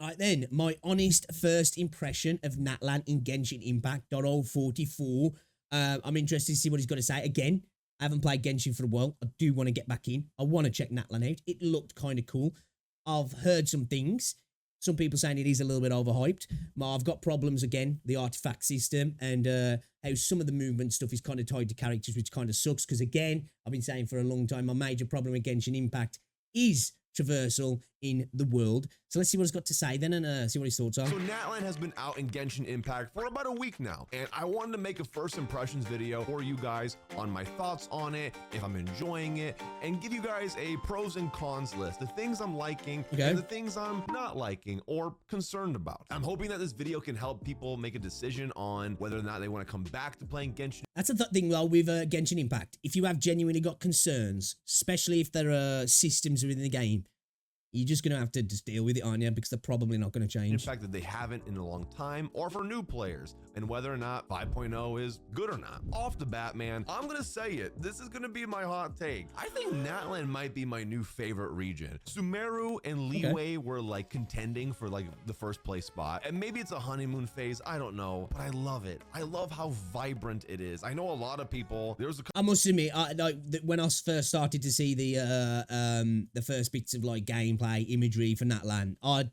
Alright then, my honest first impression of Natlan in Genshin Impact .044. I'm interested to see what he's got to say. Again, I haven't played Genshin for a while. I do want to get back in. I want to check Natlan out. It looked kind of cool. I've heard some things. Some people saying it is a little bit overhyped. But I've got problems again, the artifact system and how some of the movement stuff is kind of tied to characters, which kind of sucks. Because again, I've been saying for a long time, my major problem with Genshin Impact is traversal in the world. So let's see what he's got to say then and see what his thoughts are. So Natlan has been out in Genshin Impact for about a week now, and I wanted to make a first impressions video for you guys on my thoughts on it, if I'm enjoying it, and give you guys a pros and cons list, the things I'm liking and the things I'm not liking or concerned about. I'm hoping that this video can help people make a decision on whether or not they want to come back to playing Genshin. That's the thing though with Genshin Impact. If you have genuinely got concerns, especially if there are systems within the game, you're just going to have to just deal with it, aren't you? Because they're probably not going to change. In fact, that they haven't in a long time, or for new players, and whether or not 5.0 is good or not. Off the bat, man, I'm going to say it. This is going to be my hot take. I think Natlan might be my new favorite region. Sumeru and Liyue were like contending for like the first place spot. And maybe it's a honeymoon phase. I don't know, but I love it. I love how vibrant it is. I know a lot of people. I must admit, when I first started to see the first bits of like gameplay imagery for Natlan, I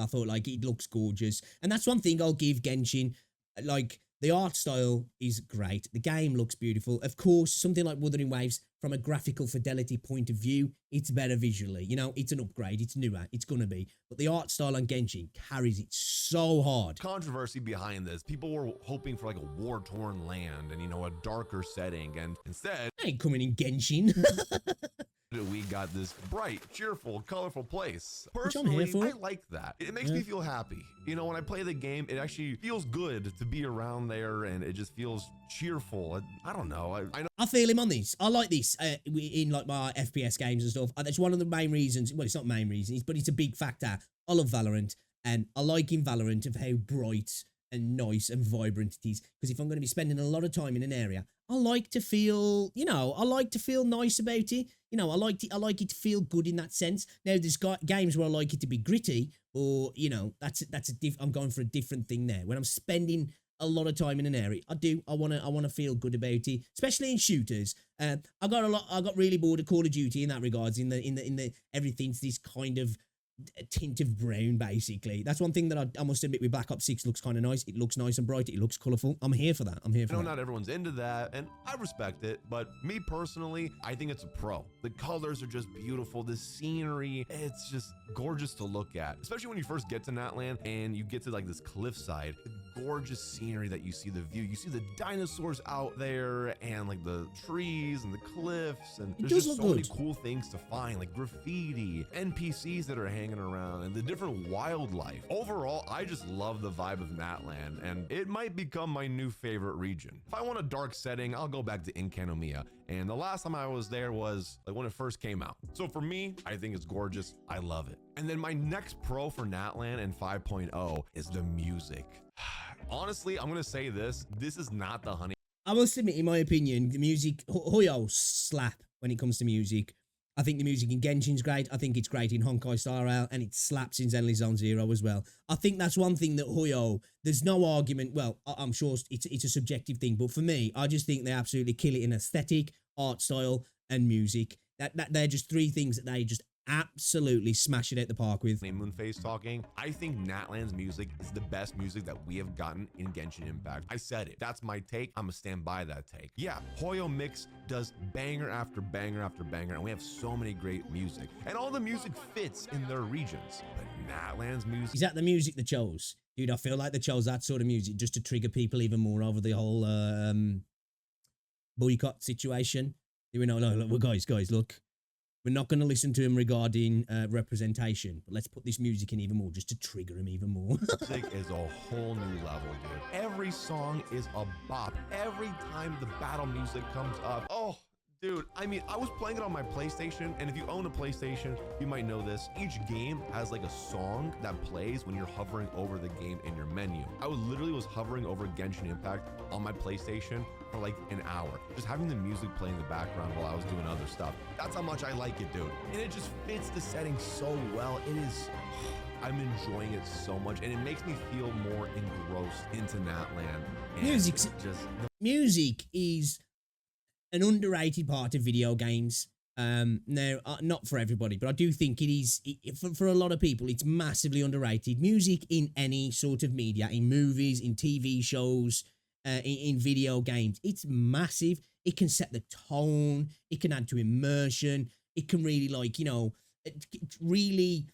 thought like it looks gorgeous, and that's one thing I'll give Genshin. Like the art style is great, the game looks beautiful. Of course, something like Wuthering Waves, from a graphical fidelity point of view, it's better visually. You know, it's an upgrade, it's newer, it's gonna be. But the art style on Genshin carries it so hard. Controversy behind this. People were hoping for like a war-torn land and, you know, a darker setting, and instead, I ain't coming in Genshin. we got this bright, cheerful, colorful place. Which I'm here Personally, for. I like that. It makes me feel happy. You know, when I play the game, it actually feels good to be around there, and it just feels cheerful. I don't know. I know. I feel him on this. I like this in like my FPS games and stuff. That's one of the main reasons. Well, it's not main reasons, but it's a big factor. I love Valorant, and I like in Valorant of how bright and nice and vibrant it is. Because if I'm going to be spending a lot of time in an area, I like to feel, you know, I like to feel nice about it. You know, I like it to feel good in that sense. Now, there's games where I like it to be gritty, or, you know, I'm going for a different thing there. When I'm spending a lot of time in an area, I want to feel good about it, especially in shooters. I got really bored of Call of Duty in that regards, in the everything's this kind of a tint of brown, basically. That's one thing that I must admit with Black Ops 6 looks kind of nice. It looks nice and bright. It looks colorful. I'm here for that. I'm here for that. I know not everyone's into that, and I respect it, but me personally, I think it's a pro. The colors are just beautiful. The scenery, it's just gorgeous to look at, especially when you first get to Natlan and you get to like this cliffside. The gorgeous scenery that you see, the view, you see the dinosaurs out there and like the trees and the cliffs, and there's just so many cool things to find, like graffiti, NPCs that are hanging around, and the different wildlife. Overall, I just love the vibe of Natlan, and it might become my new favorite region. If I want a dark setting, I'll go back to Inkanomiya, and the last time I was there was like when it first came out. So for me, I think it's gorgeous. I love it. And then my next pro for Natlan and 5.0 is the music. Honestly, I'm gonna say this is not the honey. I must admit, in my opinion, the music, Hoyo slap when it comes to music. I think the music in Genshin's great. I think it's great in Honkai Star Rail, and it slaps in Zenless Zone Zero as well. I think that's one thing that Hoyo, there's no argument. Well, I'm sure it's a subjective thing, but for me, I just think they absolutely kill it in aesthetic, art style, and music. That they're just three things that they just absolutely smash it out the park with. Moonface talking. I think Natlan's music is the best music that we have gotten in Genshin Impact. I said it. That's my take. I'm gonna stand by that take. Yeah, Hoyo Mix does banger after banger after banger, and we have so many great music, and all the music fits in their regions. But Natlan's music, is that the music they chose? Dude, I feel like they chose that sort of music just to trigger people even more over the whole boycott situation. You know, look, guys, look. We're not going to listen to him regarding representation, but let's put this music in even more just to trigger him even more. Music is a whole new level, dude. Every song is a bop. Every time the battle music comes up, oh, dude, I mean, I was playing it on my PlayStation, and if you own a PlayStation, you might know this. Each game has like a song that plays when you're hovering over the game in your menu. I literally was hovering over Genshin Impact on my PlayStation for like an hour, just having the music play in the background while I was doing other stuff. That's how much I like it, dude. And it just fits the setting so well. It is I'm enjoying it so much, and it makes me feel more engrossed into Natlan. Music is an underrated part of video games. Now, not for everybody, but I do think it is, for a lot of people, it's massively underrated. Music in any sort of media, in movies, in TV shows, in video games, it's massive. It can set the tone. It can add to immersion. It can really, like, you know, really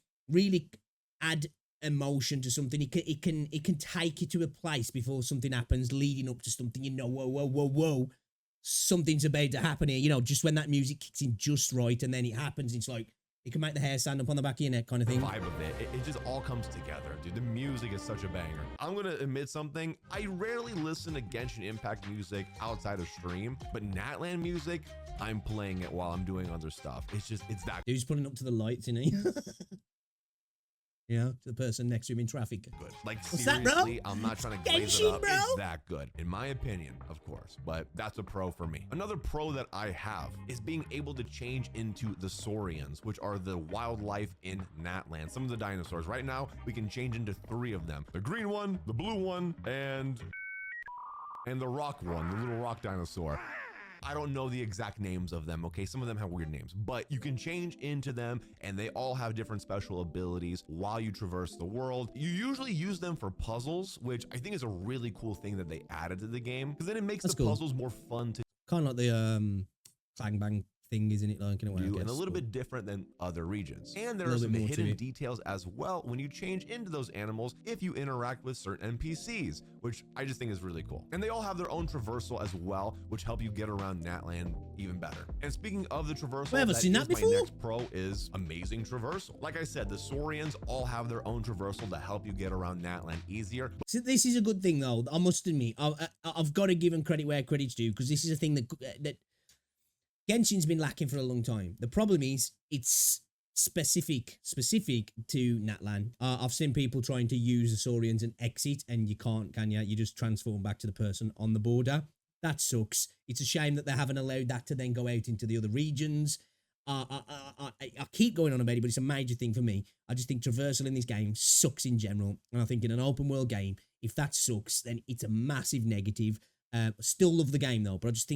add emotion to something. It can take you to a place before something happens, leading up to something. You know, whoa, something's about to happen here. You know, just when that music kicks in just right, and then it happens. It's like it can make the hair stand up on the back of your neck, kind of thing. The vibe of it just all comes together, dude. The music is such a banger. I'm gonna admit something. I rarely listen to Genshin Impact music outside of stream, but Natlan music, I'm playing it while I'm doing other stuff. It's that Dude's pulling up to the lights, isn't he? Yeah, to the person next to him in traffic. good. Like, What's seriously, that, bro? I'm not trying to glaze Genshin, it up. bro? It's that good, in my opinion, of course, but that's a pro for me. Another pro that I have is being able to change into the Saurians, which are the wildlife in Natlan. Some of the dinosaurs. Right now, we can change into 3 of them. The green one, the blue one, and the rock one, the little rock dinosaur. I don't know the exact names of them, okay? Some of them have weird names, but you can change into them, and they all have different special abilities while you traverse the world. You usually use them for puzzles, which I think is a really cool thing that they added to the game, because then it makes the puzzles more fun to kind of like the Bang Bang thing, isn't it? Like, in a way, do, and a little bit different than other regions. And there are some hidden details as well when you change into those animals if you interact with certain NPCs, which I just think is really cool. And they all have their own traversal as well, which help you get around Natlan even better. And speaking of the traversal, I haven't seen that before. My next pro is amazing traversal. Like I said, the Saurians all have their own traversal to help you get around Natlan easier. So this is a good thing, though. I must admit, I've got to give them credit where credit's due, because this is a thing that Genshin's been lacking for a long time. The problem is it's specific to Natlan. I've seen people trying to use the Saurians and exit, and you can't, can you? You just transform back to the person on the border. That sucks. It's a shame that they haven't allowed that to then go out into the other regions. I keep going on about it, but it's a major thing for me. I just think traversal in this game sucks in general, and I think in an open world game, if that sucks, then it's a massive negative. Still love the game though, but I just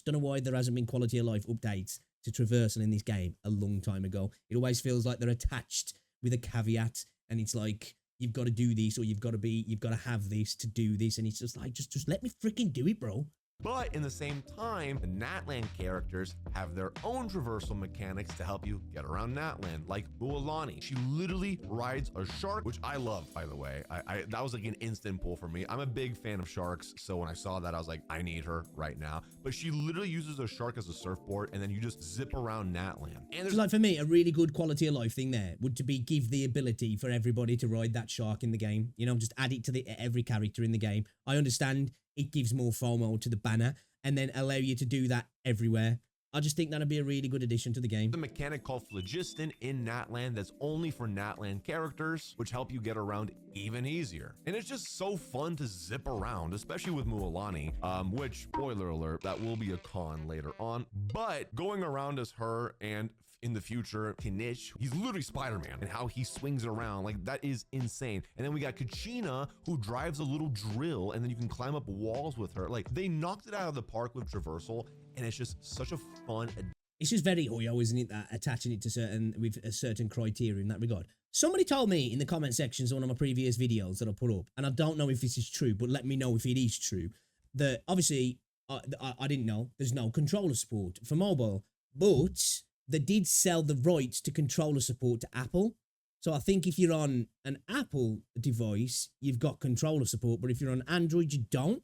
don't know why there hasn't been quality of life updates to traversal in this game a long time ago. It always feels like they're attached with a caveat, and it's like, you've got to do this, or you've got to have this to do this, and it's just like, just let me freaking do it, bro. But in the same time, the Natlan characters have their own traversal mechanics to help you get around Natlan, like Mualani. She literally rides a shark, which I love, by the way. That was like an instant pull for me. I'm a big fan of sharks, so when I saw that, I was like, I need her right now. But she literally uses a shark as a surfboard, and then you just zip around Natlan. And there's like, for me, a really good quality of life thing there would to be give the ability for everybody to ride that shark in the game. You know, just add it to every character in the game. I understand it gives more FOMO to the banner, and then allow you to do that everywhere. I just think that'd be a really good addition to the game. The mechanic called Phlogiston in Natlan that's only for Natlan characters, which help you get around even easier. And it's just so fun to zip around, especially with Mualani, which, spoiler alert, that will be a con later on. But going around as her, and in the future, Knish, he's literally Spider-Man, and how he swings around, like, that is insane. And then we got Kachina, who drives a little drill, and then you can climb up walls with her. Like, they knocked it out of the park with traversal, and it's just such a fun addition. It's just very Hoyo, isn't it, that attaching it to with a certain criteria in that regard. Somebody told me in the comment sections of one of my previous videos that I put up, and I don't know if this is true, but let me know if it is true, that obviously, I didn't know, there's no controller support for mobile, but they did sell the rights to controller support to Apple. So I think if you're on an Apple device, you've got controller support, but if you're on Android, you don't.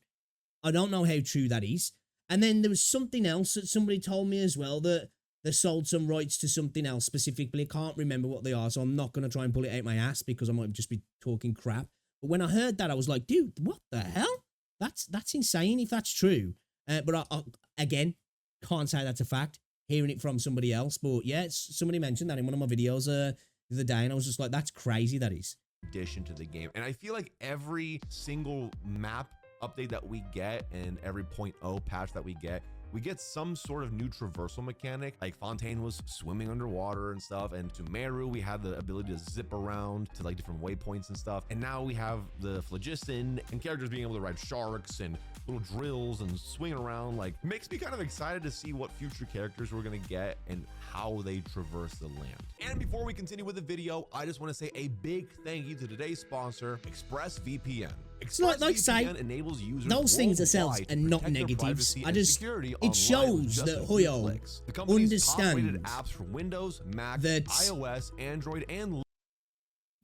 I don't know how true that is. And then there was something else that somebody told me as well, that they sold some rights to something else specifically. I can't remember what they are, so I'm not going to try and pull it out my ass because I might just be talking crap. But when I heard that, I was like, dude, what the hell? That's insane if that's true. But I again, can't say that's a fact. Hearing it from somebody else, but yeah, somebody mentioned that in one of my videos the other day, and I was just like, that's crazy, that is. Addition to the game. And I feel like every single map update that we get and every 0.0 patch that we get we get some sort of new traversal mechanic. Like Fontaine was swimming underwater and stuff, and to Meru we had the ability to zip around to like different waypoints and stuff. And now we have the phlogiston and characters being able to ride sharks and little drills and swinging around. Like, makes me kind of excited to see what future characters we're gonna get and how they traverse the land. And before we continue with the video, I just want to say a big thank you to today's sponsor, ExpressVPN. Like say, enables users those things themselves worldwide are to not protect their negatives. privacy I and just, security it online with shows just that a few Hoyo clicks. The company's top-rated understands apps for Windows, Mac, that iOS, Android, and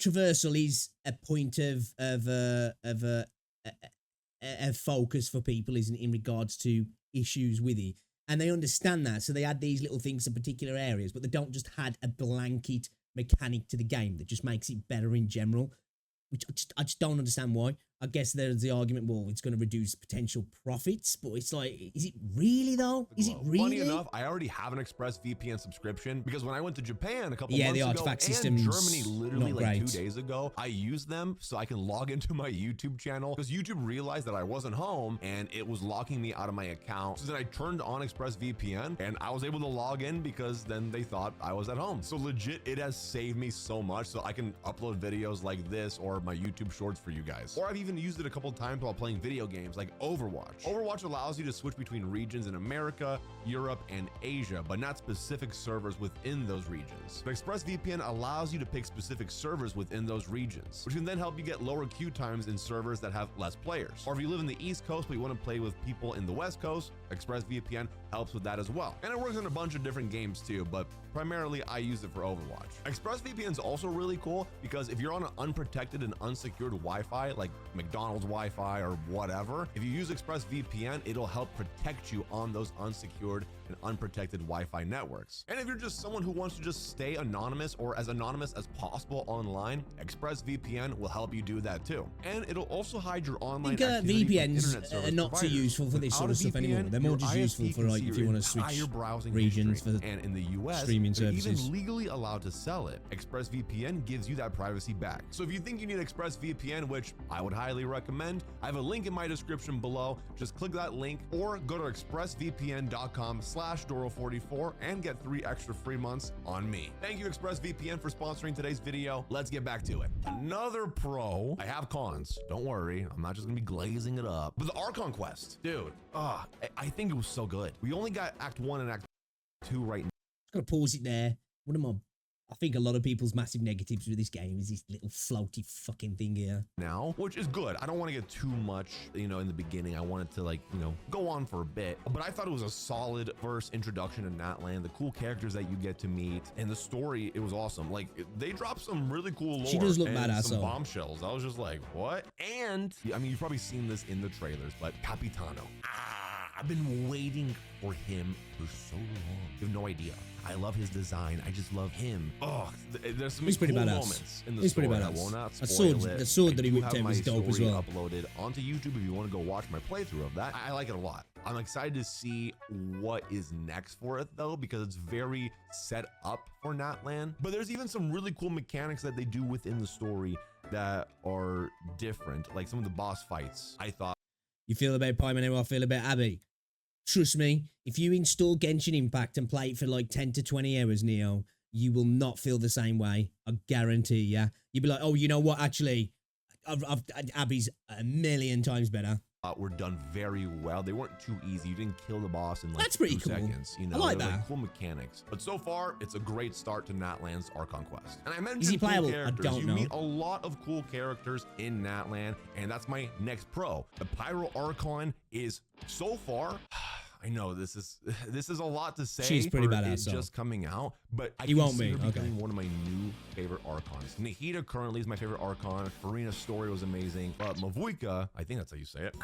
traversal is a point of a focus for people, isn't it, in regards to issues with it, and they understand that, so they add these little things to particular areas, but they don't just add a blanket mechanic to the game that just makes it better in general, which I just don't understand why. I guess there's the argument, well, it's going to reduce potential profits, but it's like, is it really though? Is it really? Funny enough, I already have an ExpressVPN subscription because when I went to Japan a couple months the ago artifact and system's Germany literally not like great. 2 days ago, I used them so I can log into my YouTube channel because YouTube realized that I wasn't home and it was locking me out of my account. So then I turned on ExpressVPN and I was able to log in because then they thought I was at home. So legit, it has saved me so much, so I can upload videos like this or my YouTube shorts for you guys. Or I've even used it a couple times while playing video games like Overwatch. Overwatch allows you to switch between regions in America, Europe, and Asia, but not specific servers within those regions. But ExpressVPN allows you to pick specific servers within those regions, which can then help you get lower queue times in servers that have less players. Or if you live in the East Coast but you want to play with people in the West Coast, ExpressVPN helps with that as well. And it works in a bunch of different games too, but primarily I use it for Overwatch. ExpressVPN is also really cool because if you're on an unprotected and unsecured Wi-Fi, like McDonald's Wi-Fi or whatever, if you use ExpressVPN, it'll help protect you on those unsecured and unprotected Wi-Fi networks. And if you're just someone who wants to just stay anonymous or as anonymous as possible online, ExpressVPN will help you do that too. And it'll also hide your online activity from internet VPNs service are not too providers. useful for this sort of stuff anymore. They're more just useful for like if you want to switch regions for the and in the US, streaming they're services. even legally allowed to sell it. ExpressVPN gives you that privacy back. So if you think you need ExpressVPN, which I would highly recommend, I have a link in my description below. Just click that link or go to expressvpn.com/Doro44 and get 3 extra free months on me. Thank you ExpressVPN for sponsoring today's video. Let's get back to it. Another pro. I have cons. Don't worry, I'm not just gonna be glazing it up. But the Archon quest, dude, I think it was so good. We only got Act 1 and Act 2 right now. Gotta pause it there. One of my, I think a lot of people's massive negatives with this game is this little floaty fucking thing here. Now, which is good. I don't want to get too much, in the beginning. I wanted to go on for a bit, but I thought it was a solid first introduction to Natlan, the cool characters that you get to meet, and the story, it was awesome. Like, they dropped some really cool lore. She does look and badass, some so. bombshells. I was just like, what? And, I mean, you've probably seen this in the trailers, but Capitano. I've been waiting for him for so long. You have no idea. I love his design. I just love him. Oh, there's some cool moments in the He's story. pretty I badass. will not spoil it. The sword that he I do whipped have out my was dope as story well. uploaded onto YouTube if you want to go watch my playthrough of that. I like it a lot. I'm excited to see what is next for it though, because it's very set up for Natlan. But there's even some really cool mechanics that they do within the story that are different. Like some of the boss fights, I thought. You feel about Paimon how I feel about Abby. Trust me, if you install Genshin Impact and play it for like 10 to 20 hours, Neo, you will not feel the same way. I guarantee you. You'll be like, oh, you know what? Actually, Abby's a million times better. Were done very well. They weren't too easy. You didn't kill the boss in like That's pretty 2 cool. seconds. I like They're, that. cool mechanics. But so far, it's a great start to Natlan's Archon quest. And I mentioned Is he cool playable? characters. I don't know. You meet a lot of cool characters in Natlan, and that's my next pro. The Pyro Archon is so far. I know this is a lot to say. She's pretty for badass, it so. just coming out, but I He won't be, consider okay. becoming one of my new favorite Archons. Nahida currently is my favorite Archon. Farina's story was amazing, but Mavuika, I think that's how you say it.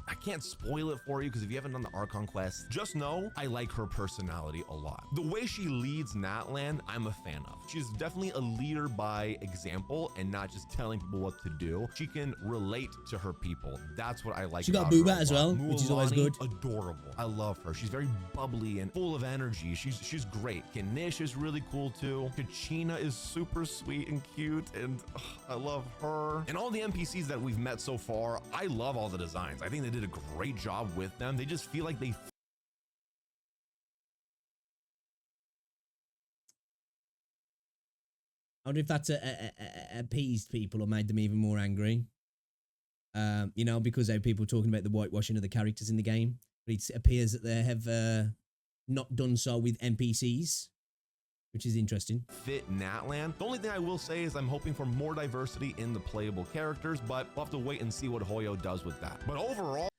I can't spoil it for you because if you haven't done the Archon quest, just know I like her personality a lot. The way she leads Natlan, I'm a fan of. She's definitely a leader by example and not just telling people what to do. She can relate to her people. That's what I like. She got about her Boobat a as lot. well, which is always good. Adorable. I love her. She's very bubbly and full of energy. She's great. Kanish is really cool too. Kachina is super sweet and cute, and I love her. And all the NPCs that we've met so far, I love all the designs. I think they did a great job with them. They just feel like they I wonder if that's appeased people or made them even more angry. You know, because there are people talking about the whitewashing of the characters in the game. But it appears that they have not done so with NPCs, which is interesting. Fit Natlan. The only thing I will say is I'm hoping for more diversity in the playable characters, but we'll have to wait and see what Hoyo does with that. But overall,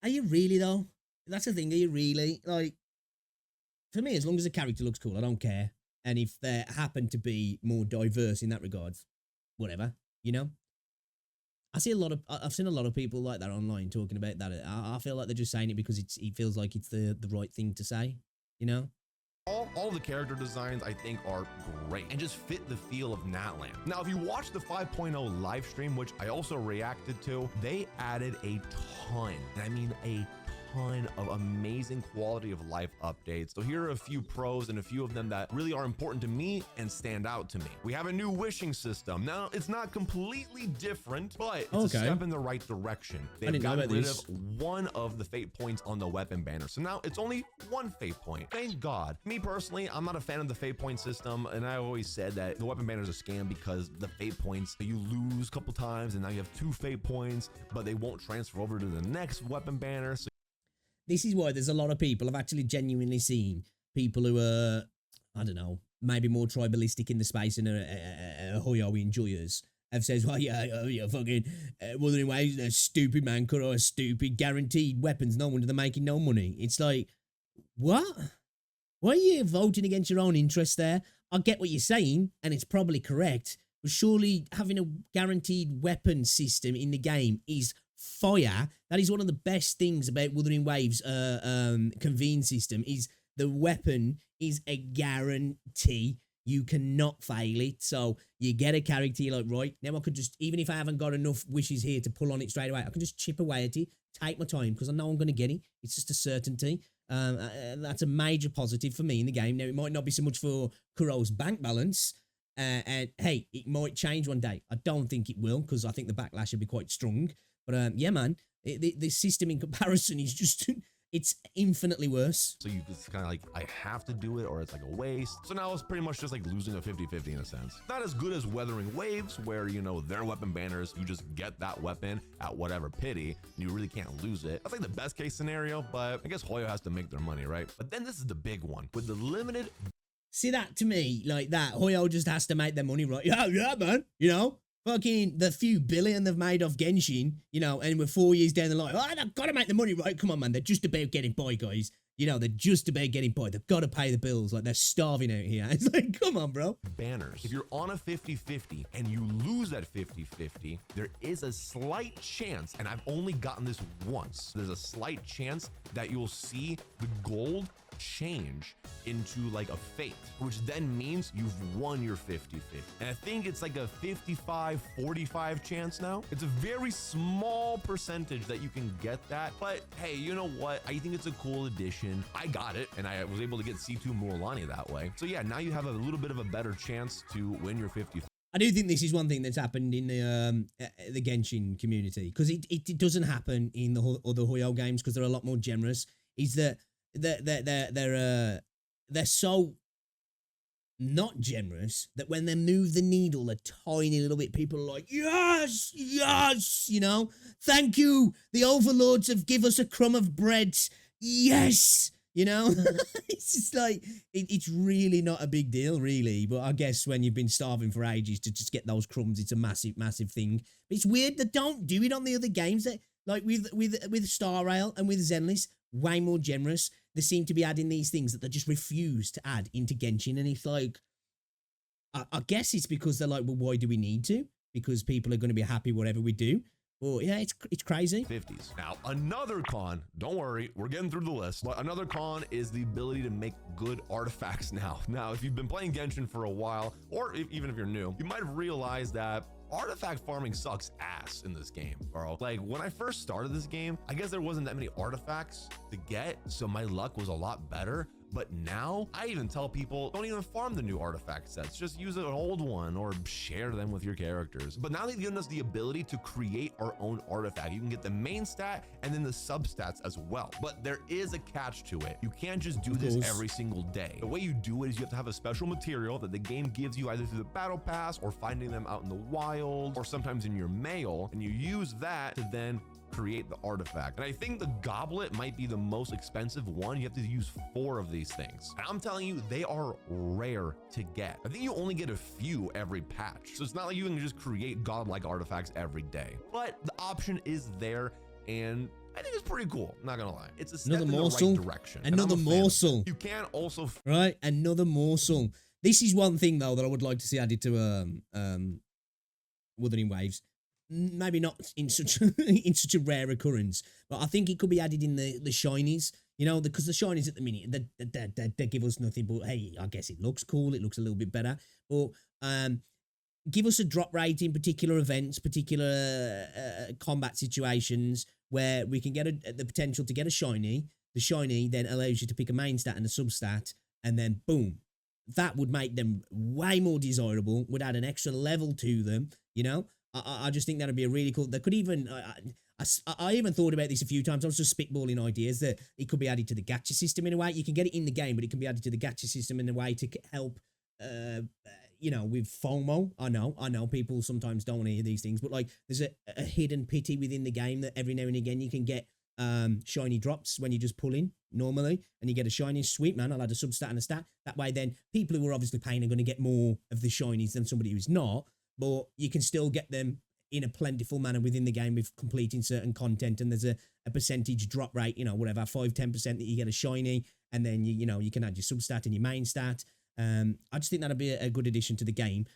are you really though? That's the thing. Are you really like? For me, as long as the character looks cool, I don't care. And if they happen to be more diverse in that regard, whatever, you know. I've seen a lot of people like that online talking about that. I feel like they're just saying it because it feels like it's the right thing to say, you know. all the character designs I think are great and just fit the feel of Natlan. Now, if you watch the 5.0 live stream, which I also reacted to, they added a ton, and I mean a ton of amazing quality of life updates. So here are a few pros and a few of them that really are important to me and stand out to me. We have a new wishing system. Now, it's not completely different, but it's a step in the right direction. They've gotten rid of one of the fate points on the weapon banner. So now it's only one fate point. Thank God. Me personally, I'm not a fan of the fate point system, and I always said that the weapon banner is a scam because the fate points, you lose a couple times and now you have 2 fate points, but they won't transfer over to the next weapon banner. So this is why there's a lot of people I've actually genuinely seen people who are, I don't know, maybe more tribalistic in the space and are Hoyo enjoyers have says, well, yeah, fucking Wuthering Waves, they're stupid, man, or stupid, guaranteed weapons, no wonder they're making no money. It's like, what? Why are you voting against your own interests there? I get what you're saying, and it's probably correct, but surely having a guaranteed weapon system in the game is fire. That is one of the best things about Wuthering Waves convene system is the weapon is a guarantee. You cannot fail it. So you get a character, you're like, right, now I could just, even if I haven't got enough wishes here to pull on it straight away, I can just chip away at it, take my time, because I know I'm going to get it. It's just a certainty. That's a major positive for me in the game. Now, it might not be so much for Kuro's bank balance, and hey, it might change one day. I don't think it will, because I think the backlash will be quite strong. But yeah, man, the system in comparison is just, it's infinitely worse. So you just kind of like, I have to do it or it's like a waste. So now it's pretty much just like losing a 50-50 in a sense. Not as good as Wuthering Waves, where, you know, their weapon banners, you just get that weapon at whatever pity, and you really can't lose it. That's like the best case scenario, but I guess Hoyo has to make their money, right? But then this is the big one. With the limited... See, that to me, like that, Hoyo just has to make their money, right? Yeah, man, you know? Fucking the few billion they've made off Genshin, you know, and we're 4 years down the line. Oh, they've got to make the money, right? Come on, man. They're just about getting by, guys. You know, they're just about getting by. They've got to pay the bills. Like, they're starving out here. It's like, come on, bro. Banners. If you're on a 50-50 and you lose at 50-50, there is a slight chance, and I've only gotten this once, there's a slight chance that you'll see the gold change into like a fate, which then means you've won your 50-50. And I think it's like a 55-45 chance now. It's a very small percentage that you can get that, but hey, you know what? I think it's a cool addition. I got it, and I was able to get C2 Mualani that way. So yeah, now you have a little bit of a better chance to win your 50. I do think this is one thing that's happened in the Genshin community, because it doesn't happen in the other Hoyo games because they're a lot more generous. Is that they're so not generous that when they move the needle a tiny little bit, people are like, yes, yes, you know, thank you. The overlords have give us a crumb of bread. Yes, you know, it's just like, it's really not a big deal, really. But I guess when you've been starving for ages to just get those crumbs, it's a massive, massive thing. But it's weird that don't do it on the other games. That, like with Star Rail and with Zenless, way more generous. They seem to be adding these things that they just refuse to add into Genshin. And it's like, I guess it's because they're like, well, why do we need to? Because people are going to be happy whatever we do. Well, yeah, it's crazy. 50s. Now, another con, don't worry, we're getting through the list, but another con is the ability to make good artifacts now. Now, if you've been playing Genshin for a while, or even if you're new, you might have realized that artifact farming sucks ass in this game, bro. Like, when I first started this game, I guess there wasn't that many artifacts to get, so my luck was a lot better. But now I even tell people, don't even farm the new artifact sets, just use an old one or share them with your characters. But now they've given us the ability to create our own artifact. You can get the main stat and then the substats as well. But there is a catch to it. You can't just do this every single day. The way you do it is you have to have a special material that the game gives you either through the battle pass or finding them out in the wild or sometimes in your mail, and you use that to then create the artifact. And I think the goblet might be the most expensive one. You have to use 4 of these things. And I'm telling you, they are rare to get. I think you only get a few every patch. So it's not like you can just create godlike artifacts every day, but the option is there, and I think it's pretty cool. Not gonna lie. It's a step in the right direction. Another morsel. You can also right, another morsel. This is one thing though that I would like to see added to Wuthering Waves. Maybe not in such a rare occurrence, but I think it could be added in the shinies. You know, because the shinies at the minute they give us nothing but, hey, I guess it looks cool. It looks a little bit better, but give us a drop rate in particular events, particular combat situations where we can get the potential to get a shiny. The shiny then allows you to pick a main stat and a substat, and then boom, that would make them way more desirable. Would add an extra level to them. You know, I just think that'd be a really cool. They could even. I even thought about this a few times. I was just spitballing ideas that it could be added to the gacha system in a way. You can get it in the game, but it can be added to the gacha system in a way to help. You know, with FOMO. I know people sometimes don't want to hear these things, but like there's a hidden pity within the game that every now and again you can get shiny drops when you just pull in normally and you get a shiny. Sweet, man, I'll add a substat and a stat. That way then people who are obviously paying are going to get more of the shinies than somebody who's not, but you can still get them in a plentiful manner within the game with completing certain content, and there's a percentage drop rate, you know, whatever, 5-10% that you get a shiny, and then you know you can add your substat and your main stat. I just think that'd be a good addition to the game.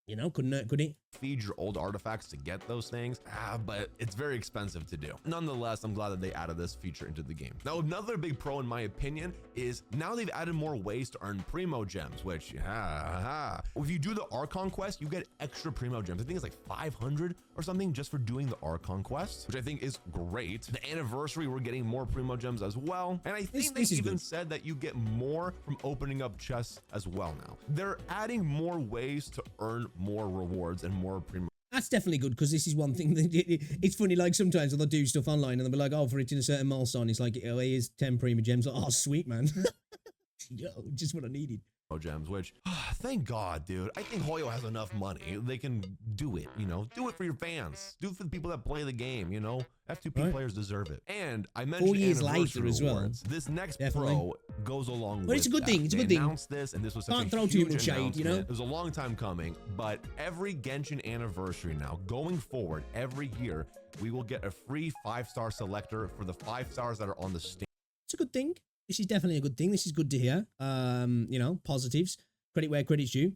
You know, couldn't it? Could it? Feed your old artifacts to get those things, but it's very expensive to do. Nonetheless, I'm glad that they added this feature into the game. Now, another big pro in my opinion is now they've added more ways to earn primo gems, which if you do the Archon quest, you get extra primo gems. I think it's like 500 or something just for doing the Archon quest, which I think is great. The anniversary, we're getting more primo gems as well, and I think they even said that you get more from opening up chests as well. Now they're adding more ways to earn more rewards and more primo. That's definitely good, because this is one thing that it's funny, like sometimes they'll do stuff online and they'll be like, oh, for hitting a certain milestone, it's like, oh, here's 10 primo gems. Like, oh, sweet, man. Yo, just what I needed. Gems, which thank God, dude. I think Hoyo has enough money. They can do it, you know, do it for your fans, do it for the people that play the game, you know. F2P players deserve it. And I mentioned 4 years later as well. This next pro goes along with it's a good thing. It's a good thing. Announced this, and this was such Can't a throw too huge much shade, you know. It was a long time coming, but every Genshin anniversary now, going forward, every year, we will get a free 5-star selector for the 5 stars that are on the stand. It's a good thing. This is definitely a good thing. This is good to hear. You know, positives. Credit where credit's due.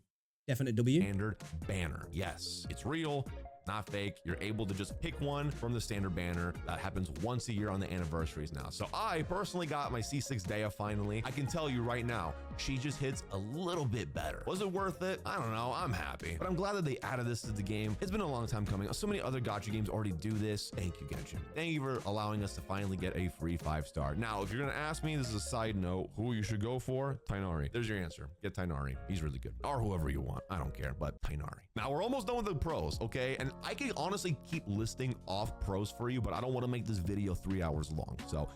Definite W. Standard banner. Yes, it's real, not fake. You're able to just pick one from the standard banner. That happens once a year on the anniversaries now. So I personally got my C6 Dea finally. I can tell you right now, she just hits a little bit better. Was it worth it? I don't know. I'm happy, but I'm glad that they added this to the game. It's been a long time coming. So many other gacha games already do this. Thank you, Genshin. Thank you for allowing us to finally get a free 5-star. Now, if you're gonna ask me, this is a side note, who you should go for, Tainari. There's your answer. Get Tainari. He's really good. Or whoever you want. I don't care, but Tainari. Now, we're almost done with the pros, okay? And I can honestly keep listing off pros for you, but I don't want to make this video 3 hours long. So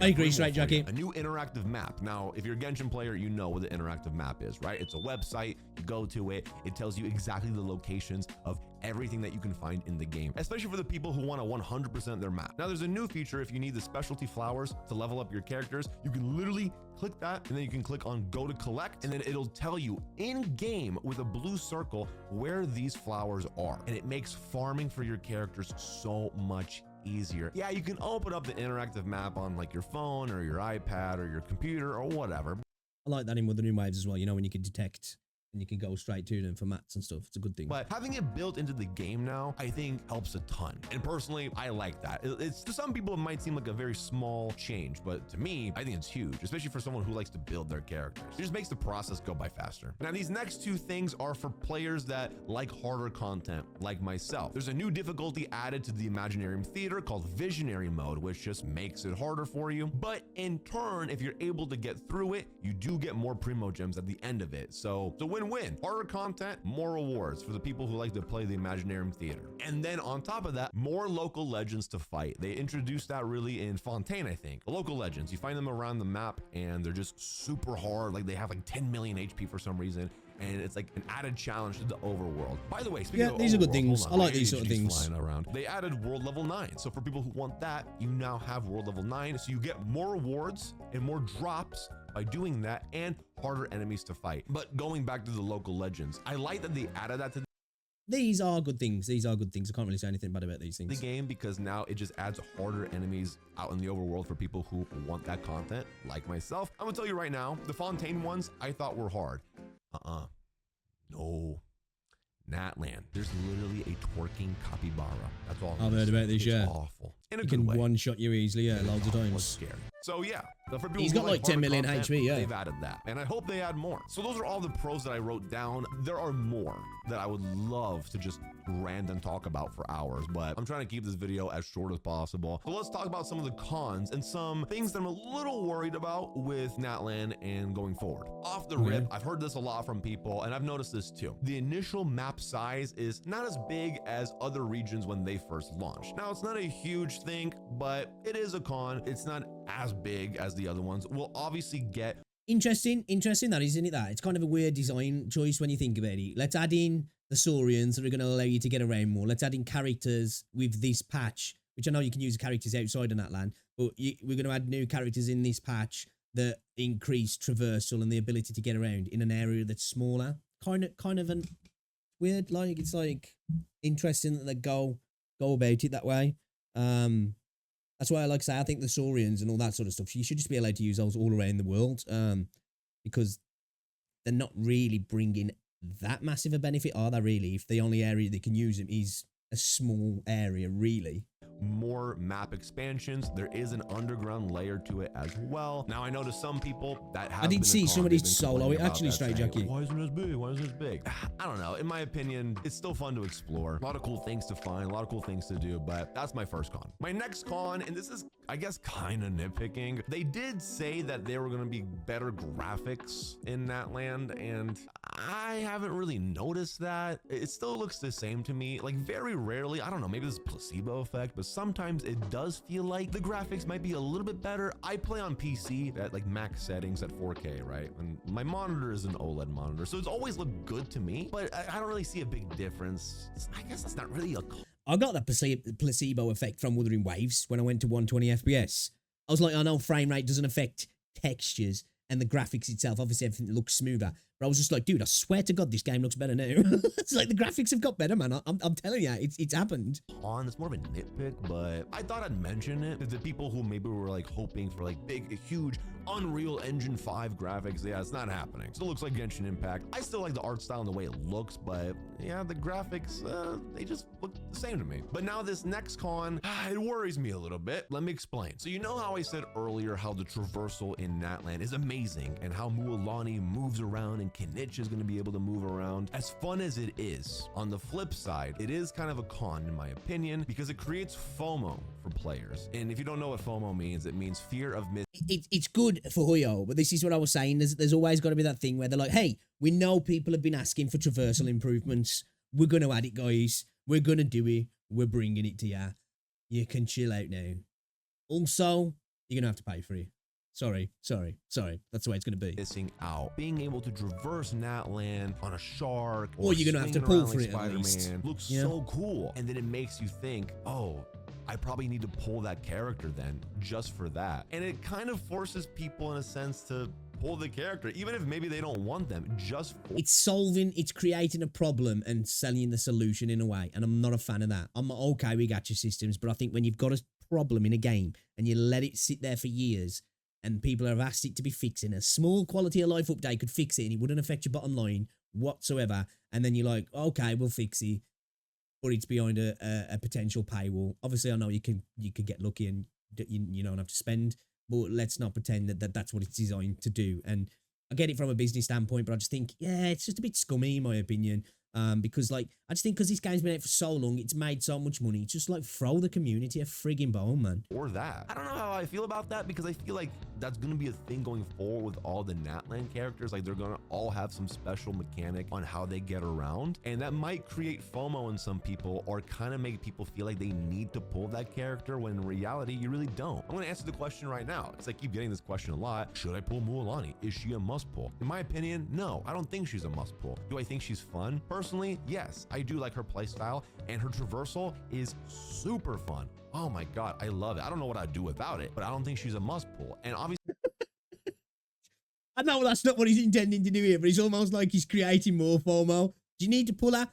I agree, straight Jackie. A new interactive map. Now, if you're a Genshin player, you know what the interactive map is, right? It's a website. You go to it. It tells you exactly the locations of everything that you can find in the game, especially for the people who want to 100% their map. Now, there's a new feature. If you need the specialty flowers to level up your characters, you can literally click that, and then you can click on go to collect, and then it'll tell you in game with a blue circle where these flowers are. And it makes farming for your characters so much easier. Yeah, you can open up the interactive map on like your phone or your iPad or your computer or whatever. I like that in Wuthering Waves as well, you know, when you can detect and you can go straight to them for mats and stuff. It's a good thing. But having it built into the game now, I think helps a ton. And personally, I like that. It's to some people, it might seem like a very small change, but to me, I think it's huge, especially for someone who likes to build their characters. It just makes the process go by faster. Now, these next two things are for players that like harder content, like myself. There's a new difficulty added to the Imaginarium Theater called Visionary Mode, which just makes it harder for you. But in turn, if you're able to get through it, you do get more Primo Gems at the end of it. So it's a win-win. Harder content, more rewards for the people who like to play the Imaginarium Theater. And then on top of that, more local legends to fight. They introduced that really in Fontaine, I think. Local legends, you find them around the map and they're just super hard. Like they have like 10 million HP for some reason. And it's like an added challenge to the overworld. By the way, speaking of these are good overworld, things. hold I on, like these sort of ADHD's things. flying around. They added world level 9. So for people who want that, you now have world level 9. So you get more rewards and more drops by doing that and harder enemies to fight. But going back to the local legends, I like that they added that to These are good things. These are good things. I can't really say anything bad about these things. the game because now it just adds harder enemies out in the overworld for people who want that content, like myself. I'm gonna tell you right now, the Fontaine ones I thought were hard. No. Natlan. There's literally a twerking capybara. That's all. I've heard about this, it's yeah. awful. In a You good can way. one-shot you easily, yeah, loads of It's times. scary. So yeah, for people He's who got like 10 harder million content, HP, yeah. They've added that, and I hope they add more. So those are all the pros that I wrote down. There are more that I would love to just random talk about for hours, but I'm trying to keep this video as short as possible. So let's talk about some of the cons and some things that I'm a little worried about with Natlan and going forward. Off the rip, I've heard this a lot from people, and I've noticed this too. The initial map size is not as big as other regions when they first launched. Now, it's not a huge thing, but it is a con. It's not as big as the other ones. We'll obviously get Interesting that, isn't it? That it's kind of a weird design choice when you think about it. Let's add in the Saurians that are going to allow you to get around more. Let's add in characters with this patch, which I know you can use characters outside of Natlan, but we're going to add new characters in this patch that increase traversal and the ability to get around in an area that's smaller. Kind of an weird, like it's like interesting that they go about it that way. That's why I like to say I think the Saurians and all that sort of stuff, you should just be allowed to use those all around the world, because they're not really bringing that massive a benefit, are they really? If the only area they can use them is a small area, really. more map expansions. There is an underground layer to it as well. Now, I know to some people that have I did been see a con, somebody they've been solo complaining it, about actually, that, Straight saying, Jackie. why isn't this big? Why isn't this big? I don't know. In my opinion, it's still fun to explore. A lot of cool things to find, a lot of cool things to do, but that's my first con. My next con, and this is, I guess, kind of nitpicking. They did say that there were going to be better graphics in Natlan, and I haven't really noticed that. It still looks the same to me. Like, very rarely, I don't know, maybe this is placebo effect, but sometimes it does feel like the graphics might be a little bit better. I play on PC at like max settings at 4K, right? And my monitor is an OLED monitor, so it's always looked good to me, but I don't really see a big difference. I guess that's not really a... I got that placebo effect from Wuthering Waves when I went to 120 FPS. I was like, I know frame rate doesn't affect textures and the graphics itself. Obviously, everything looks smoother. But I was just like, dude, I swear to God, this game looks better now. It's like the graphics have got better, man. I'm telling you, it's happened. It's more of a nitpick, but I thought I'd mention it to the people who maybe were like hoping for like big, huge Unreal Engine 5 graphics. Yeah, it's not happening. Still looks like Genshin Impact. I still like the art style and the way it looks, but yeah, the graphics, they just look the same to me. But now this next con, it worries me a little bit. Let me explain. So you know how I said earlier how the traversal in Natlan is amazing and how Mualani moves around and Kinich is going to be able to move around. As fun as it is, on the flip side, it is kind of a con in my opinion because it creates FOMO for players. And if you don't know what FOMO means, it means fear of missing. It's good for Huyo, but this is what I was saying. There's always got to be that thing where they're like, hey, we know people have been asking for traversal improvements. We're going to add it, guys. We're going to do it. We're bringing it to you. You can chill out now. Also, you're going to have to pay for it. Sorry. That's the way it's going to be. Missing out. Being able to traverse Natlan on a shark, or you're going to have to pull for it at least. Spider-Man looks so cool. And then it makes you think, oh, I probably need to pull that character then just for that. And it kind of forces people in a sense to pull the character, even if maybe they don't want them, just for it's creating a problem and selling the solution in a way. And I'm not a fan of that. I'm okay with gacha systems, but I think when you've got a problem in a game and you let it sit there for years and people have asked it to be fixing, a small quality of life update could fix it and it wouldn't affect your bottom line. whatsoever. And then you're like, okay, we'll fix it, but it's behind a potential paywall. Obviously, I know you can get lucky and you don't have to spend, but let's not pretend that that's what it's designed to do. And I get it from a business standpoint, but I just think, yeah, it's just a bit scummy in my opinion. Because like, I just think because this game's been out for so long, it's made so much money. It's just like throw the community a frigging bone, man. Or that. I don't know how I feel about that, because I feel like that's gonna be a thing going forward with all the Natlan characters. Like they're gonna all have some special mechanic on how they get around, and that might create FOMO in some people, or kind of make people feel like they need to pull that character when in reality you really don't. I'm gonna answer the question right now, because I keep getting this question a lot. Should I pull Mualani? Is she a must pull? In my opinion, no, I don't think she's a must pull. Do I think she's fun? Personally, yes, I do like her playstyle, and her traversal is super fun. Oh my God, I love it. I don't know what I'd do without it, but I don't think she's a must pull. And obviously, I know that's not what he's intending to do here, but it's almost like he's creating more FOMO. Do you need to pull her?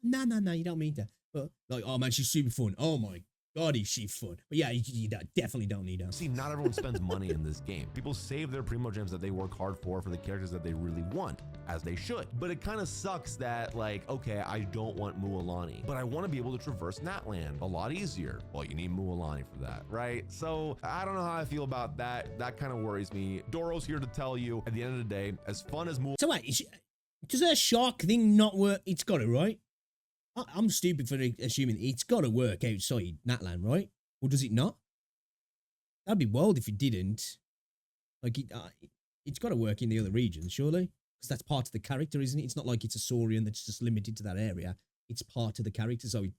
No, you don't need to. But like, oh man, she's super fun. Oh my God, is she fun? But yeah, you definitely don't need her. see, not everyone spends money in this game. People save their primo gems that they work hard for the characters that they really want, as they should. But it kind of sucks that like, okay, I don't want Mualani, but I want to be able to traverse Natlan a lot easier. Well, you need Mualani for that, right? So I don't know how I feel about that. That kind of worries me. Doro's here to tell you, at the end of the day, as fun as Mualani. So wait, does her shark thing not work? It's got it, right? I'm stupid for assuming it's got to work outside Natlan, right? Or does it not? That'd be wild if it didn't. Like, it's got to work in the other regions, surely? Because that's part of the character, isn't it? It's not like it's a Saurian that's just limited to that area. It's part of the character, so it's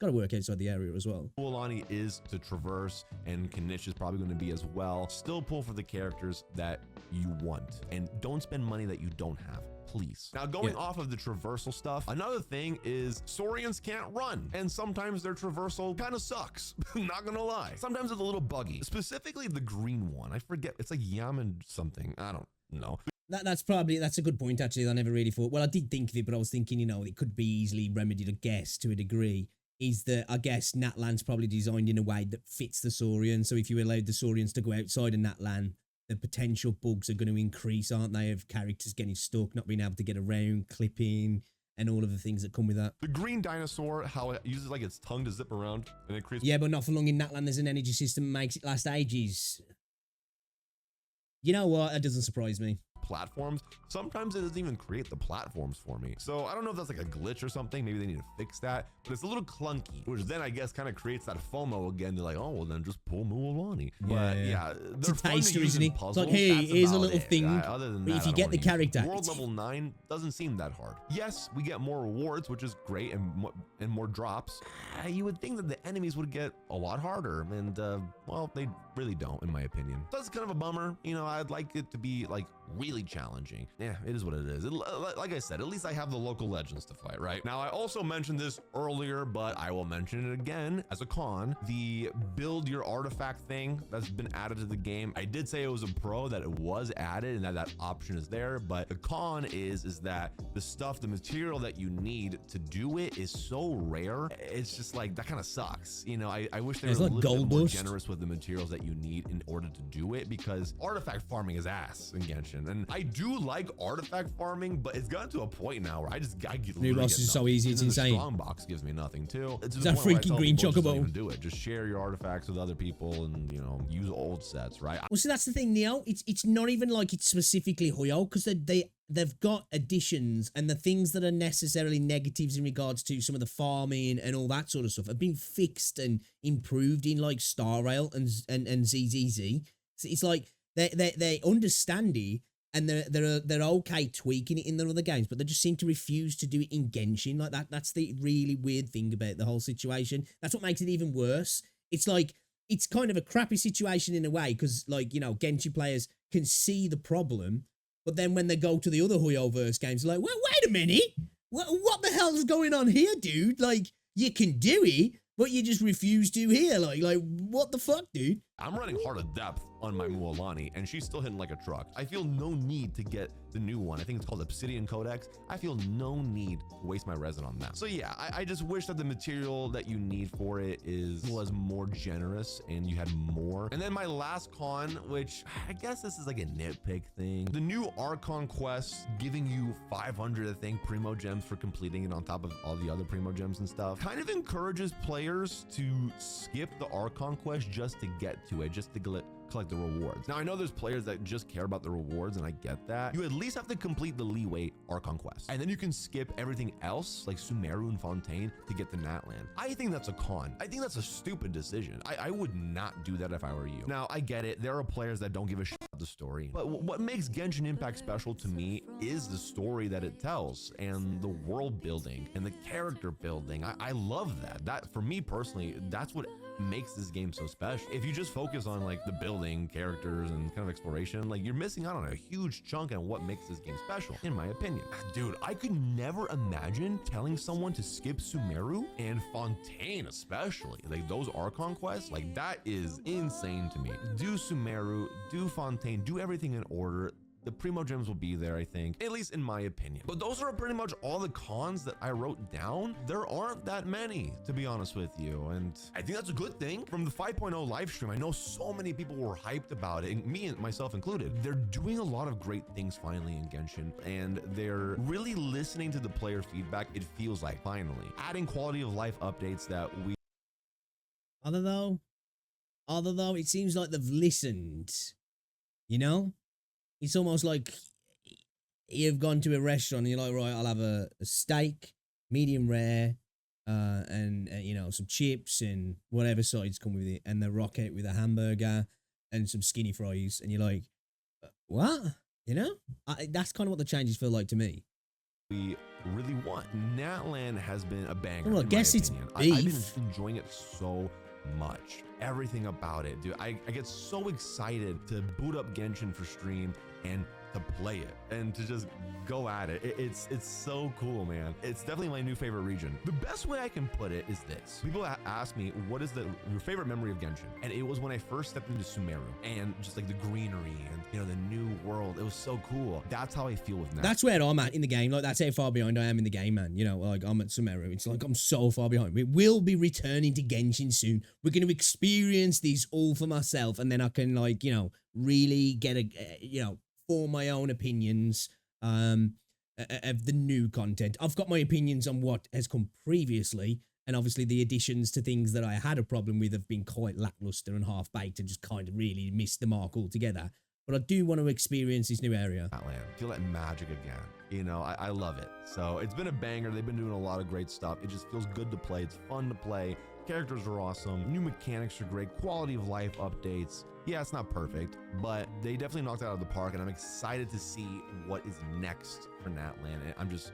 got to work outside the area as well. Mualani is to traverse, and Knish is probably going to be as well. Still pull for the characters that you want, and don't spend money that you don't have. Please. Now, going off of the traversal stuff, another thing is Saurians can't run, and sometimes their traversal kind of sucks. Not gonna lie. Sometimes it's a little buggy. Specifically the green one. I forget. It's like Yaman something. I don't know. That's a good point, actually. I never really thought. Well, I did think of it, but I was thinking, you know, it could be easily remedied, I guess, to a degree. Is that, I guess, Natlan's probably designed in a way that fits the Saurian. So if you allowed the Saurians to go outside of Natlan, the potential bugs are going to increase, aren't they, of characters getting stuck, not being able to get around, clipping, and all of the things that come with that. The green dinosaur, how it uses like its tongue to zip around, and it creates... Yeah, but not for long in Natlan. There's an energy system that makes it last ages. You know what? That doesn't surprise me. Platforms. Sometimes it doesn't even create the platforms for me. So I don't know if that's like a glitch or something. Maybe they need to fix that, but it's a little clunky, which then I guess kind of creates that FOMO again. They're like, oh, well then just pull Mualani. But yeah, it's a taster, isn't it? It's like, hey, here's a little thing. Other than that, if you get the character, world level 9 doesn't seem that hard. Yes, we get more rewards, which is great, and more drops. You would think that the enemies would get a lot harder, and well, they really don't, in my opinion. So that's kind of a bummer. You know, I'd like it to be like really challenging. Yeah, it is what it is. Like I said, at least I have the local legends to fight, right? Now, I also mentioned this earlier, but I will mention it again as a con. The build your artifact thing that's been added to the game. I did say it was a pro, that it was added and that option is there, but the con is that the material that you need to do it is so rare. It's just like, that kind of sucks. You know, I wish they were a little bit more generous with the materials that you need in order to do it, because artifact farming is ass in Genshin. And I do like artifact farming, but it's gotten to a point now where I get new boss is so easy, it's insane. The strong box gives me nothing too. It's that freaking green chocobo. Don't even do it. Just share your artifacts with other people, and you know, use old sets, right? Well, see, that's the thing, Neo. It's not even like it's specifically Hoyo, because they've got additions, and the things that are necessarily negatives in regards to some of the farming and all that sort of stuff have been fixed and improved in like Star Rail and ZZZ. So it's like they understand it, and they're okay tweaking it in their other games, but they just seem to refuse to do it in Genshin. Like that's the really weird thing about the whole situation. That's what makes it even worse. It's like, it's kind of a crappy situation in a way, because like, you know, Genshin players can see the problem, but then when they go to the other Hoyoverse games, they're like, well, wait a minute, what the hell's going on here, dude? Like, you can do it, but you just refuse to here. Like what the fuck, dude? I'm running Heart of Depth on my Mualani, and she's still hitting like a truck. I feel no need to get the new one. I think it's called Obsidian Codex. I feel no need to waste my resin on that. So yeah, I just wish that the material that you need for it was more generous and you had more. And then my last con, which I guess this is like a nitpick thing. The new Archon quest giving you 500, I think, Primo Gems for completing it on top of all the other Primo Gems and stuff, kind of encourages players to skip the Archon quest just to get to it, just to collect the rewards. Now, I know there's players that just care about the rewards, and I get that. You at least have to complete the Leeway Archon quest, and then you can skip everything else, like Sumeru and Fontaine, to get to Natlan. I think that's a con. I think that's a stupid decision. I would not do that if I were you. Now, I get it. There are players that don't give a shit about the story, but what makes Genshin Impact special to me is the story that it tells, and the world building, and the character building. I love that. That, for me personally, that's what makes this game so special. If you just focus on like the building, characters, and kind of exploration, like you're missing out on a huge chunk on what makes this game special, in my opinion. Dude, I could never imagine telling someone to skip Sumeru and Fontaine, especially. Like those Archon quests, like that is insane to me. Do Sumeru, do Fontaine, do everything in order. The Primo Gems will be there, I think, at least in my opinion. But those are pretty much all the cons that I wrote down. There aren't that many, to be honest with you. And I think that's a good thing. From the 5.0 live stream, I know so many people were hyped about it, and me and myself included. They're doing a lot of great things finally in Genshin, and they're really listening to the player feedback, it feels like, finally. Adding quality of life updates that we... Although it seems like they've listened, you know? It's almost like you've gone to a restaurant and you're like, right, I'll have a steak, medium rare, and you know, some chips and whatever sides come with it, and the rocket with a hamburger and some skinny fries, and you're like, what? You know, that's kind of what the changes feel like to me. We really want. Natlan has been a banger. Well, I guess it's beef. I've been enjoying it so much. Everything about it, dude. I get so excited to boot up Genshin for stream and to play it and to just go at it. It's so cool, man. It's definitely my new favorite region. The best way I can put it is this. People ask me, what is your favorite memory of Genshin? And it was when I first stepped into Sumeru and just like the greenery and, you know, the new world. It was so cool. That's how I feel with now. That's where I'm at in the game. Like, that's how far behind I am in the game, man. You know, like, I'm at Sumeru. It's like I'm so far behind. We will be returning to Genshin soon. We're going to experience these all for myself, and then I can, like, you know, really get you know, form my own opinions of the new content. I've got my opinions on what has come previously, and obviously the additions to things that I had a problem with have been quite lackluster and half-baked and just kind of really missed the mark altogether. But I do want to experience this new area. Natlan, feel that magic again. You know, I love it. So it's been a banger. They've been doing a lot of great stuff. It just feels good to play. It's fun to play. Characters are awesome. New mechanics are great. Quality of life updates. Yeah, it's not perfect, but they definitely knocked it out of the park, and I'm excited to see what is next for Natlan. I'm just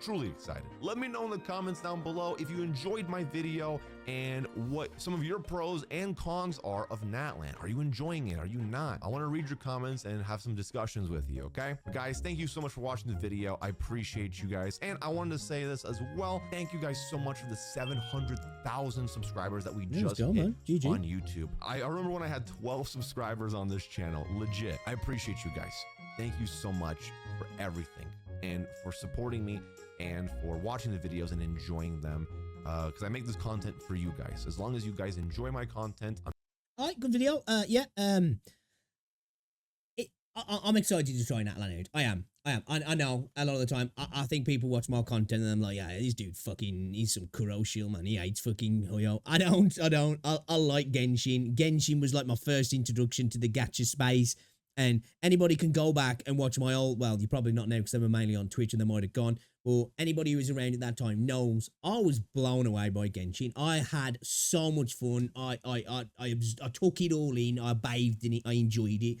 truly excited. Let me know in the comments down below if you enjoyed my video and what some of your pros and cons are of Natlan. Are you enjoying it? Are you not? I want to read your comments and have some discussions with you, okay? Guys, thank you so much for watching the video. I appreciate you guys. And I wanted to say this as well. Thank you guys so much for the 700,000 subscribers that we just hit on YouTube. I remember when I had 12 subscribers on this channel. Legit. I appreciate you guys. Thank you so much for everything and for supporting me and for watching the videos and enjoying them, because I make this content for you guys. As long as you guys enjoy my content, all right, good video. Yeah, I'm excited to try Natlan out. I am. I know a lot of the time I think people watch my content and I'm like, yeah, this dude fucking, he's some Kuroshio, man. He hates fucking Hoyo. I don't. I like Genshin. Genshin was like my first introduction to the gacha space. And anybody can go back and watch my old, well, you're probably not now because they were mainly on Twitch and they might have gone. Or anybody who was around at that time knows I was blown away by Genshin. I had so much fun. I took it all in. I bathed in it. I enjoyed it.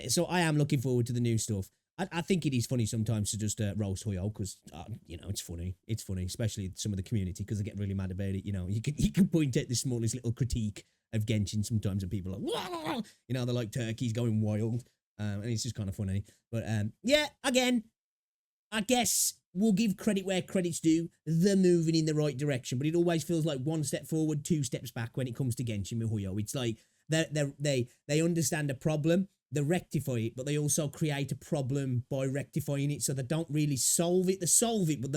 So I am looking forward to the new stuff. I think it is funny sometimes to just roast Hoyo because, you know, it's funny. It's funny, especially some of the community because they get really mad about it. You know, you can point out the smallest little critique of Genshin sometimes and people are like, wah! You know, they're like turkeys going wild. And it's just kind of funny. But yeah, again, I guess we'll give credit where credit's due. They're moving in the right direction, but it always feels like one step forward, two steps back when it comes to Genshin Mihoyo. It's like they understand a problem, they rectify it, but they also create a problem by rectifying it. So they don't really solve it. They solve it, but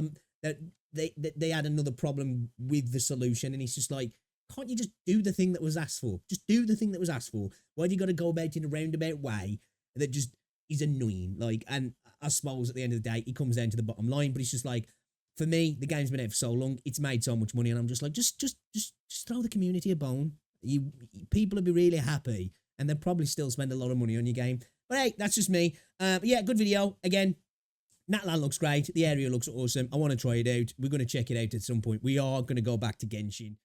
they add another problem with the solution, and it's just like, can't you just do the thing that was asked for? Just do the thing that was asked for. Why do you got to go about it in a roundabout way that just is annoying? Like, and I suppose at the end of the day, it comes down to the bottom line. But it's just like, for me, the game's been out for so long, it's made so much money, and I'm just like, just throw the community a bone. People will be really happy, and they'll probably still spend a lot of money on your game. But hey, that's just me. But yeah, good video. Again, Natlan looks great. The area looks awesome. I want to try it out. We're going to check it out at some point. We are going to go back to Genshin.